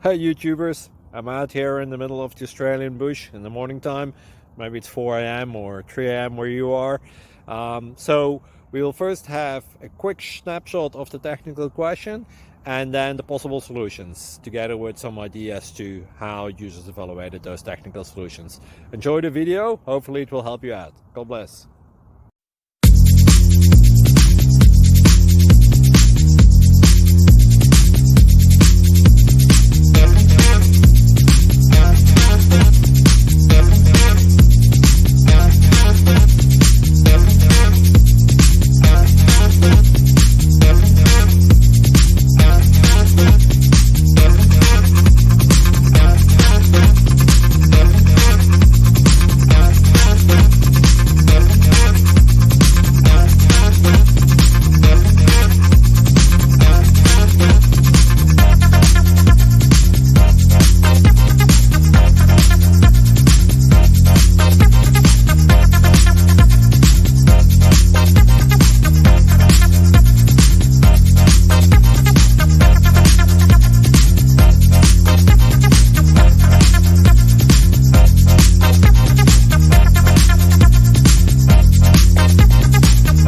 Hey YouTubers, I'm out here in the middle of the Australian bush in the morning time. Maybe it's 4 a.m. or 3 a.m. where you are. So we will first have a quick snapshot of the technical question and then the possible solutions, together with some ideas to how users evaluated those technical solutions. Enjoy the video, hopefully it will help you out. God bless.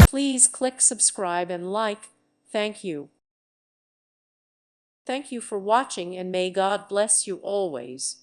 Please click subscribe and like. Thank you. Thank you for watching, and may God bless you always.